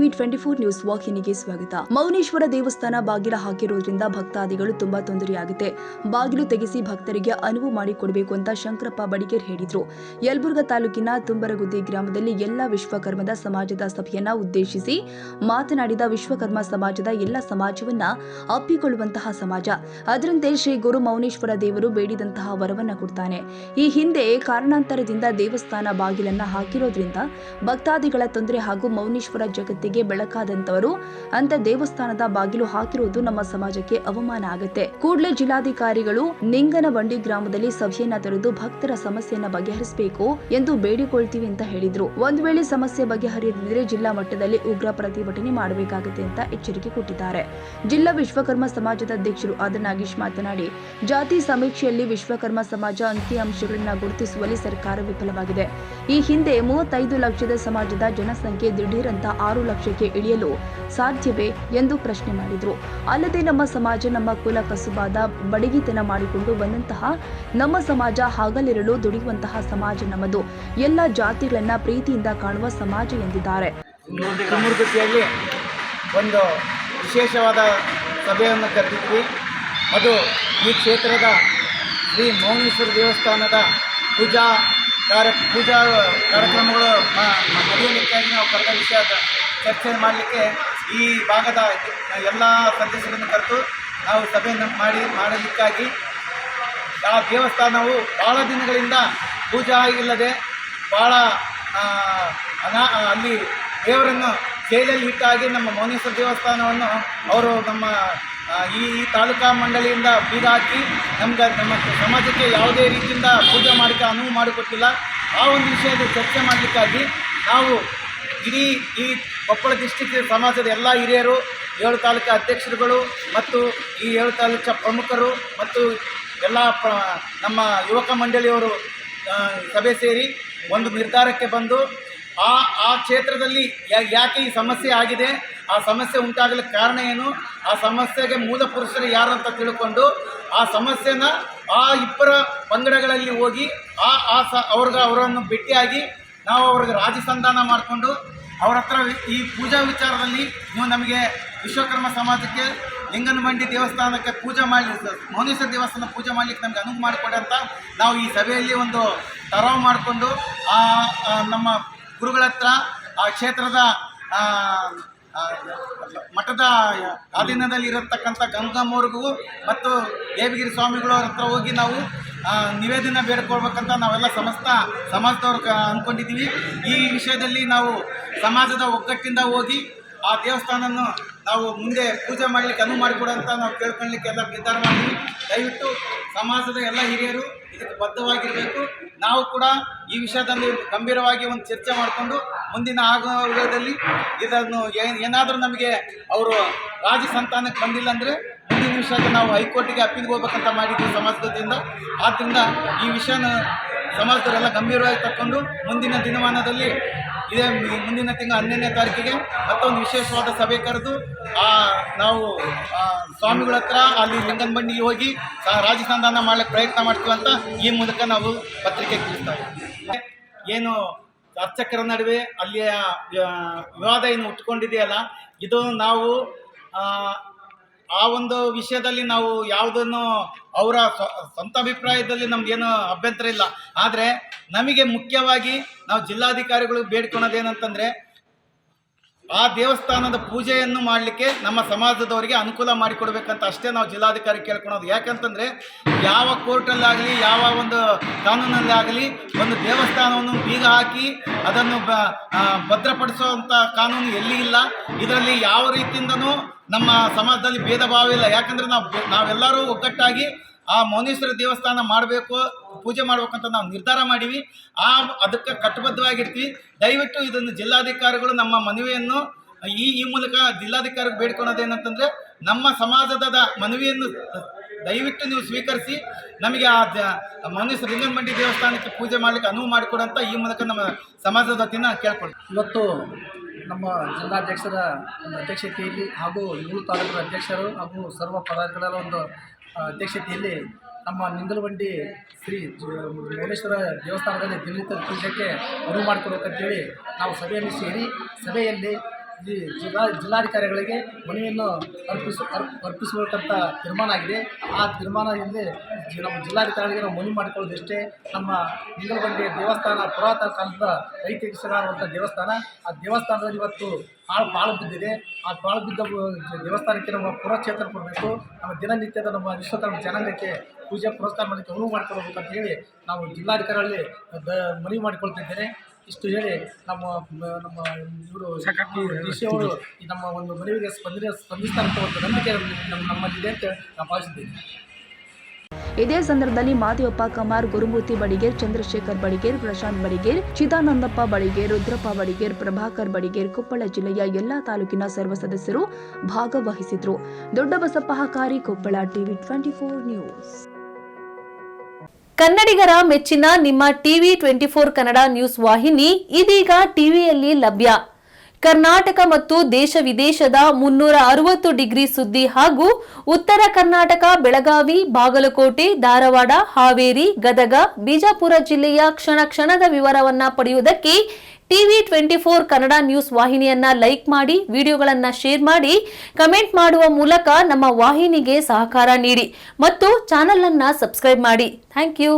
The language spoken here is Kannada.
ಟಿವಿ 24 ನ್ಯೂಸ್ ವಾಹಿನಿಗೆ ಸ್ವಾಗತ. ಮೌನೇಶ್ವರ ದೇವಸ್ಥಾನ ಬಾಗಿಲ ಹಾಕಿರೋದ್ರಿಂದ ಭಕ್ತಾದಿಗಳು ತುಂಬಾ ತೊಂದರೆಯಾಗುತ್ತೆ. ಬಾಗಿಲು ತೆಗೆಸಿ ಭಕ್ತರಿಗೆ ಅನುವು ಮಾಡಿಕೊಡಬೇಕು ಅಂತ ಶಂಕರಪ್ಪ ಬಡಿಗೇರ್ ಹೇಳಿದ್ರು. ಯಲಬುರ್ಗಾ ತಾಲೂಕಿನ ತುಂಬರಗುದ್ದಿ ಗ್ರಾಮದಲ್ಲಿ ಎಲ್ಲ ವಿಶ್ವಕರ್ಮದ ಸಮಾಜದ ಸಭೆಯನ್ನ ಉದ್ದೇಶಿಸಿ ಮಾತನಾಡಿದ ವಿಶ್ವಕರ್ಮ ಸಮಾಜದ ಎಲ್ಲ ಸಮಾಜವನ್ನ ಅಪ್ಪಿಕೊಳ್ಳುವಂತಹ ಸಮಾಜ. ಅದರಂತೆ ಶ್ರೀ ಗುರು ಮೌನೇಶ್ವರ ದೇವರು ಬೇಡಿದಂತಹ ವರವನ್ನ ಕೊಡ್ತಾನೆ. ಈ ಹಿಂದೆ ಕಾರಣಾಂತರದಿಂದ ದೇವಸ್ಥಾನ ಬಾಗಿಲನ್ನ ಹಾಕಿರೋದ್ರಿಂದ ಭಕ್ತಾದಿಗಳ ತೊಂದರೆ ಹಾಗೂ ಮೌನೇಶ್ವರ ಜಗತ್ತಿಗೆ ಬೆಳಕಾದಂತವರು ಅಂತ ದೇವಸ್ಥಾನದ ಬಾಗಿಲು ಹಾಕಿರುವುದು ನಮ್ಮ ಸಮಾಜಕ್ಕೆ ಅವಮಾನ ಆಗುತ್ತೆ. ಕೂಡಲೇ ಜಿಲ್ಲಾಧಿಕಾರಿಗಳು ನಿಂಗನವಂಡಿ ಗ್ರಾಮದಲ್ಲಿ ಸಭೆಯನ್ನ ತೆರೆದು ಭಕ್ತರ ಸಮಸ್ಯೆಯನ್ನ ಬಗೆಹರಿಸಬೇಕು ಎಂದು ಬೇಡಿಕೊಳ್ತೀವಿ ಅಂತ ಹೇಳಿದ್ರು. ಒಂದು ವೇಳೆ ಸಮಸ್ಯೆ ಬಗೆಹರಿಯದಿದ್ದರೆ ಜಿಲ್ಲಾ ಮಟ್ಟದಲ್ಲಿ ಉಗ್ರ ಪ್ರತಿಭಟನೆ ಮಾಡಬೇಕಾಗುತ್ತೆ ಅಂತ ಎಚ್ಚರಿಕೆ ಕೊಟ್ಟಿದ್ದಾರೆ. ಜಿಲ್ಲಾ ವಿಶ್ವಕರ್ಮ ಸಮಾಜದ ಅಧ್ಯಕ್ಷರು ಆದ ನಾಗೇಶ್ ಮಾತನಾಡಿ, ಜಾತಿ ಸಮೀಕ್ಷೆಯಲ್ಲಿ ವಿಶ್ವಕರ್ಮ ಸಮಾಜ ಅಂಕಿಅಂಶಗಳನ್ನ ಗುರುತಿಸುವಲ್ಲಿ ಸರ್ಕಾರ ವಿಫಲವಾಗಿದೆ. ಈ ಹಿಂದೆ 35 ಲಕ್ಷದ ಸಮಾಜದ ಜನಸಂಖ್ಯೆ ದಿಢೀರಂತ 6 ಲಕ್ಷಕ್ಕೆ ಇಳಿಯಲು ಸಾಧ್ಯವೇ ಎಂದು ಪ್ರಶ್ನೆ ಮಾಡಿದ್ರು. ಅಲ್ಲದೆ ನಮ್ಮ ಸಮಾಜ ನಮ್ಮ ಕುಲ ಕಸುಬಾದ ಬಡಗಿತನ ಮಾಡಿಕೊಂಡು ಬಂದಂತಹ ನಮ್ಮ ಸಮಾಜ ಹಾಗಲಿರಲು ದುಡಿಯುವಂತಹ ಸಮಾಜ ನಮ್ಮದು. ಎಲ್ಲ ಜಾತಿಗಳನ್ನ ಪ್ರೀತಿಯಿಂದ ಕಾಣುವ ಸಮಾಜ ಎಂದಿದ್ದಾರೆ. ತುಂಬರಗುತ್ತಿಯಲ್ಲಿ ಒಂದು ವಿಶೇಷವಾದ ಸಭೆಯನ್ನು ಕರೆದಿದ್ವಿ. ಅದು ಈ ಕ್ಷೇತ್ರದ ಶ್ರೀ ಮೌನೇಶ್ವರ ದೇವಸ್ಥಾನದ ಪೂಜಾ ಕಾರ್ಯಕ್ರಮಗಳು ನಡೆಯಲಿಕ್ಕಾಗಿ ನಾವು ಕರೆದ ವಿಷಯದ ಚರ್ಚೆ ಮಾಡಲಿಕ್ಕೆ ಈ ಭಾಗದ ಎಲ್ಲ ಸದಸ್ಯರನ್ನು ಕರೆದು ನಾವು ಸಭೆಯನ್ನು ಮಾಡಲಿಕ್ಕಾಗಿ ಆ ದೇವಸ್ಥಾನವು ಭಾಳ ದಿನಗಳಿಂದ ಪೂಜಾ ಇಲ್ಲದೆ ಭಾಳ ಅಲ್ಲಿ ದೇವರನ್ನು ಸೇಲಲ್ಲಿ ಇಟ್ಟಾಗಿ ನಮ್ಮ ಮೌನೇಶ್ವರ ದೇವಸ್ಥಾನವನ್ನು ಅವರು ನಮ್ಮ ಈ ತಾಲೂಕಾ ಮಂಡಳಿಯಿಂದ ಬೀಗ ಹಾಕಿ ನಮ್ಮ ಸಮಾಜಕ್ಕೆ ಯಾವುದೇ ರೀತಿಯಿಂದ ಪೂಜೆ ಮಾಡಲಿಕ್ಕೆ ಅನುವು ಮಾಡಿಕೊಟ್ಟಿಲ್ಲ. ಆ ಒಂದು ವಿಷಯದ ಚರ್ಚೆ ಮಾಡಲಿಕ್ಕಾಗಿ ನಾವು ಇಡೀ ಈ ಕೊಪ್ಪಳ ಡಿಸ್ಟಿಕ್ ಸಮಾಜದ ಎಲ್ಲ ಹಿರಿಯರು, 7 ತಾಲೂಕಾ ಅಧ್ಯಕ್ಷರುಗಳು ಮತ್ತು ಈ 7 ತಾಲೂಕಾ ಪ್ರಮುಖರು ಮತ್ತು ಎಲ್ಲ ನಮ್ಮ ಯುವಕ ಮಂಡಳಿಯವರು ಸಭೆ ಸೇರಿ ಒಂದು ನಿರ್ಧಾರಕ್ಕೆ ಬಂದು ಆ ಕ್ಷೇತ್ರದಲ್ಲಿ ಯಾಕೆ ಈ ಸಮಸ್ಯೆ ಆಗಿದೆ, ಆ ಸಮಸ್ಯೆ ಉಂಟಾಗಲಿಕ್ಕೆ ಕಾರಣ ಏನು, ಆ ಸಮಸ್ಯೆಗೆ ಮೂಲ ಪುರುಷರು ಯಾರು ಅಂತ ತಿಳ್ಕೊಂಡು ಆ ಸಮಸ್ಯೆನ ಆ ಇಬ್ಬರ ಪಂಗಡಗಳಲ್ಲಿ ಹೋಗಿ ಅವರನ್ನು ಭೇಟಿಯಾಗಿ ನಾವು ಅವ್ರಿಗೆ ರಾಜಿ ಸಂಧಾನ ಮಾಡಿಕೊಂಡು ಅವ್ರ ಹತ್ರ ಈ ಪೂಜಾ ವಿಚಾರದಲ್ಲಿ ನೀವು ನಮಗೆ ವಿಶ್ವಕರ್ಮ ಸಮಾಜಕ್ಕೆ ಲಿಂಗನಮಂಡಿ ದೇವಸ್ಥಾನಕ್ಕೆ ಪೂಜೆ ಮಾಡಲಿ, ಮೌನೇಶ್ವರ ದೇವಸ್ಥಾನ ಪೂಜೆ ಮಾಡಲಿಕ್ಕೆ ನಮಗೆ ಅನುವು ಮಾಡಿಕೊಡಿ ಅಂತ ನಾವು ಈ ಸಭೆಯಲ್ಲಿ ಒಂದು ತರಾವು ಮಾಡಿಕೊಂಡು ನಮ್ಮ ಗುರುಗಳ ಹತ್ರ ಆ ಕ್ಷೇತ್ರದ ಮಠದ ಅಧೀನದಲ್ಲಿ ಇರತಕ್ಕಂಥ ಗಂಗಮ್ಮವ್ರಿಗೂ ಮತ್ತು ದೇವಗಿರಿ ಸ್ವಾಮಿಗಳವ್ರ ಹತ್ರ ಹೋಗಿ ನಾವು ನಿವೇದನೆ ಬೇಡ್ಕೊಳ್ಬೇಕಂತ ನಾವೆಲ್ಲ ಸಮಾಜದವ್ರು ಅಂದ್ಕೊಂಡಿದ್ದೀವಿ. ಈ ವಿಷಯದಲ್ಲಿ ನಾವು ಸಮಾಜದ ಒಗ್ಗಟ್ಟಿಂದ ಹೋಗಿ ಆ ದೇವಸ್ಥಾನವನ್ನು ನಾವು ಮುಂದೆ ಪೂಜೆ ಮಾಡಲಿಕ್ಕೆ ಅನುವು ಮಾಡಿಕೊಡುವಂತ ನಾವು ಕೇಳ್ಕೊಳ್ಳಿಕ್ಕೆ ಎಲ್ಲ ನಿರ್ಧಾರ ಮಾಡಿದ್ವಿ. ದಯವಿಟ್ಟು ಸಮಾಜದ ಎಲ್ಲ ಹಿರಿಯರು ಇದಕ್ಕೆ ಬದ್ಧವಾಗಿರಬೇಕು. ನಾವು ಕೂಡ ಈ ವಿಷಯದಲ್ಲಿ ಗಂಭೀರವಾಗಿ ಒಂದು ಚರ್ಚೆ ಮಾಡಿಕೊಂಡು ಮುಂದಿನ ಆಗೋದಲ್ಲಿ ಇದನ್ನು ಏನಾದರೂ ನಮಗೆ ಅವರು ರಾಜಿ ಸಂತಾನಕ್ಕೆ ಬಂದಿಲ್ಲ ಅಂದರೆ ಮುಂದಿನ ವಿಷಯಕ್ಕೆ ನಾವು ಹೈಕೋರ್ಟಿಗೆ ಅಪ್ಪೀಲ್ಗೆ ಹೋಗ್ಬೇಕಂತ ಮಾಡಿದ್ದೀವಿ ಸಮಾಜದಿಂದ. ಆದ್ದರಿಂದ ಈ ವಿಷಯನ ಸಮಾಜದವರೆಲ್ಲ ಗಂಭೀರವಾಗಿ ತಕ್ಕೊಂಡು ಮುಂದಿನ ದಿನಮಾನದಲ್ಲಿ ಇದೇ ಮುಂದಿನ ತಿಂಗಳ 12ನೇ ತಾರೀಕಿಗೆ ಮತ್ತೊಂದು ವಿಶೇಷವಾದ ಸಭೆ ಕರೆದು ನಾವು ಸ್ವಾಮಿಗಳ ಹತ್ರ ಅಲ್ಲಿ ಲಿಂಗನಮಂಡಿಗೆ ಹೋಗಿ ರಾಜಿ ಸಂಧಾನ ಮಾಡಲಿಕ್ಕೆ ಪ್ರಯತ್ನ ಮಾಡ್ತೀವಿ ಅಂತ ಈ ಮೂಲಕ ನಾವು ಪತ್ರಿಕೆ ತಿಳಿಸ್ತಾರೆ. ಏನು ಅರ್ಚಕರ ನಡುವೆ ಅಲ್ಲಿಯ ವಿವಾದ ಏನು ಹುಟ್ಟುಕೊಂಡಿದೆಯಲ್ಲ, ಇದು ನಾವು ಆ ಒಂದು ವಿಷಯದಲ್ಲಿ ನಾವು ಯಾವುದನ್ನು ಅವರ ಸ್ವಂತ ಅಭಿಪ್ರಾಯದಲ್ಲಿ ನಮಗೇನು ಅಭ್ಯಂತರ ಇಲ್ಲ. ಆದರೆ ನಮಗೆ ಮುಖ್ಯವಾಗಿ ನಾವು ಜಿಲ್ಲಾಧಿಕಾರಿಗಳು ಬೇಡ್ಕೊಳೋದೇನಂತಂದರೆ ಆ ದೇವಸ್ಥಾನದ ಪೂಜೆಯನ್ನು ಮಾಡಲಿಕ್ಕೆ ನಮ್ಮ ಸಮಾಜದವರಿಗೆ ಅನುಕೂಲ ಮಾಡಿಕೊಡ್ಬೇಕಂತ ಅಷ್ಟೇ ನಾವು ಜಿಲ್ಲಾಧಿಕಾರಿ ಕೇಳ್ಕೊಳೋದು. ಯಾಕಂತಂದರೆ ಯಾವ ಕೋರ್ಟಲ್ಲಾಗಲಿ ಯಾವ ಒಂದು ಕಾನೂನಲ್ಲಾಗಲಿ ಒಂದು ದೇವಸ್ಥಾನವನ್ನು ಬೀಗ ಹಾಕಿ ಅದನ್ನು ಭದ್ರಪಡಿಸುವಂಥ ಕಾನೂನು ಎಲ್ಲಿ ಇಲ್ಲ. ಇದರಲ್ಲಿ ಯಾವ ರೀತಿಯಿಂದನೂ ನಮ್ಮ ಸಮಾಜದಲ್ಲಿ ಭೇದ ಭಾವ ಇಲ್ಲ. ಯಾಕಂದರೆ ನಾವೆಲ್ಲರೂ ಒಗ್ಗಟ್ಟಾಗಿ ಆ ಮೌನೇಶ್ವರ ದೇವಸ್ಥಾನ ಮಾಡಬೇಕು, ಪೂಜೆ ಮಾಡ್ಬೇಕಂತ ನಾವು ನಿರ್ಧಾರ ಮಾಡೀವಿ. ಅದಕ್ಕೆ ಕಟ್ಟಬದ್ಧವಾಗಿರ್ತೀವಿ. ದಯವಿಟ್ಟು ಇದನ್ನು ಜಿಲ್ಲಾಧಿಕಾರಿಗಳು ನಮ್ಮ ಮನವಿಯನ್ನು ಈ ಮೂಲಕ ಜಿಲ್ಲಾಧಿಕಾರಿಗೆ ಬೇಡ್ಕೊಳೋದೇನಂತಂದರೆ ನಮ್ಮ ಸಮಾಜದ ಮನವಿಯನ್ನು ದಯವಿಟ್ಟು ನೀವು ಸ್ವೀಕರಿಸಿ ನಮಗೆ ಆ ಮೌನೇಶ್ವರ ಲಿಂಗನಮಂಡಿ ದೇವಸ್ಥಾನಕ್ಕೆ ಪೂಜೆ ಮಾಡಲಿಕ್ಕೆ ಅನುವು ಮಾಡಿಕೊಡಂತ ಈ ಮೂಲಕ ನಮ್ಮ ಸಮಾಜದ ವತಿಯಿಂದ ಕೇಳ್ಕೊಂಡು ಇವತ್ತು ನಮ್ಮ ಜಿಲ್ಲಾಧ್ಯಕ್ಷರ ಒಂದು ಅಧ್ಯಕ್ಷತೆಯಲ್ಲಿ ಹಾಗೂ 7 ತಾಲೂಕಿನ ಅಧ್ಯಕ್ಷರು ಹಾಗೂ ಸರ್ವ ಪದಾಧಿಕಾರಿಗಳ ಒಂದು ಅಧ್ಯಕ್ಷತೆಯಲ್ಲಿ ನಮ್ಮ ನಿಂಗನಮಂಡಿ ಶ್ರೀ ಮೌನೇಶ್ವರ ದೇವಸ್ಥಾನದಲ್ಲಿ ದಿನನಿತ್ಯ ಪೂಜೆಗೆ ಅನುವು ಮಾಡಿಕೊಡ್ಬೇಕಂತೇಳಿ ನಾವು ಸಭೆಯಲ್ಲಿ ಸೇರಿ ಸಭೆಯಲ್ಲಿ ಈ ಜಿಲ್ಲಾಧಿಕಾರಿಗಳಿಗೆ ಮನವಿಯನ್ನು ಅರ್ಪಿಸಬೇಕಂತ ತೀರ್ಮಾನ ಆಗಿದೆ. ಆ ತೀರ್ಮಾನದಲ್ಲಿ ನಮ್ಮ ಜಿಲ್ಲಾಧಿಕಾರಿಗಳಿಗೆ ನಾವು ಮನವಿ ಮಾಡಿಕೊಳ್ಳೋದಷ್ಟೇ, ನಮ್ಮ ನಿಂಗಲಬಂಡಿ ದೇವಸ್ಥಾನ ಪುರಾತನ ಕಾಲದ ಐತಿಹಾಸಿಕವಾದಂಥ ದೇವಸ್ಥಾನ. ಆ ದೇವಸ್ಥಾನದಲ್ಲಿ ಇವತ್ತು ಪಾಳು ಬಿದ್ದಿದೆ. ಆ ಪಾಳು ಬಿದ್ದ ದೇವಸ್ಥಾನಕ್ಕೆ ನಮ್ಮ ಪುನಶ್ಚೇತನ ಕೊಡಬೇಕು. ನಮ್ಮ ದಿನನಿತ್ಯದ ನಮ್ಮ ವಿಶ್ವಕರ್ಮ ಜನಾಂಗಕ್ಕೆ ಪೂಜೆ ಪುರಸ್ಕಾರ ಮಾಡಲಿಕ್ಕೆ ಅನುವು ಮಾಡಿಕೊಡ್ಬೇಕಂತ ಹೇಳಿ ನಾವು ಜಿಲ್ಲಾಧಿಕಾರಿಗಳಲ್ಲಿ ಮನವಿ ಮಾಡಿಕೊಳ್ತಿದ್ದೇನೆ. ಇಷ್ಟು ಹೇಳಿ ನಮ್ಮ ಇವರು ಡಿ ಸಿ ಅವರು ನಮ್ಮ ಒಂದು ಮನವಿಗೆ ಸ್ಪಂದಿಸ್ತಾರಂತ ಒಂದು ನಂಬಿಕೆ ನಮ್ಮಲ್ಲಿದೆ ಅಂತ ನಾನು ಭಾವಿಸಿದ್ದೇನೆ. ಇದೇ ಸಂದರ್ಭದಲ್ಲಿ ಮಾದೇವಪ್ಪ ಕಮಾರ್, ಗುರುಮೂರ್ತಿ ಬಡಿಗೇರ್, ಚಂದ್ರಶೇಖರ್ ಬಡಿಗೇರ್, ಪ್ರಶಾಂತ್ ಬಡಿಗೇರ್, ಚಿದಾನಂದಪ್ಪ ಬಡಿಗೇರ್, ರುದ್ರಪ್ಪ ಬಡಿಗೇರ್, ಪ್ರಭಾಕರ್ ಬಡಿಗೇರ್, ಕೊಪ್ಪಳ ಜಿಲ್ಲೆಯ ಎಲ್ಲಾ ತಾಲೂಕಿನ ಸರ್ವ ಸದಸ್ಯರು ಭಾಗವಹಿಸಿದ್ರು. Doddabasappa Hakari, Koppal, TV 24 news. ಕನ್ನಡಿಗರ ಮೆಚ್ಚಿನ ನಿಮ್ಮ ಟಿವಿ 24 ಕನ್ನಡ ನ್ಯೂಸ್ ವಾಹಿನಿ ಇದೀಗ ಟಿವಿಯಲ್ಲಿ ಲಭ್ಯ. ಕರ್ನಾಟಕ ಮತ್ತು ದೇಶ ವಿದೇಶದ 360 ಡಿಗ್ರಿ ಸುದ್ದಿ ಹಾಗೂ ಉತ್ತರ ಕರ್ನಾಟಕ, ಬೆಳಗಾವಿ, ಬಾಗಲಕೋಟೆ, ಧಾರವಾಡ, ಹಾವೇರಿ, ಗದಗ, ಬಿಜಾಪುರ ಜಿಲ್ಲೆಯ ಕ್ಷಣ ಕ್ಷಣದ ವಿವರವನ್ನ ಪಡೆಯುವುದಕ್ಕೆ ಟಿವಿ 24 ಕನ್ನಡ ನ್ಯೂಸ್ ವಾಹಿನಿಯನ್ನ ಲೈಕ್ ಮಾಡಿ, ವಿಡಿಯೋಗಳನ್ನ ಶೇರ್ ಮಾಡಿ, ಕಮೆಂಟ್ ಮಾಡುವ ಮೂಲಕ ನಮ್ಮ ವಾಹಿನಿಗೆ ಸಹಕಾರ ನೀಡಿ ಮತ್ತು ಚಾನೆಲ್ ಅನ್ನ ಸಬ್ಸ್ಕ್ರೈಬ್ ಮಾಡಿ. Thank you.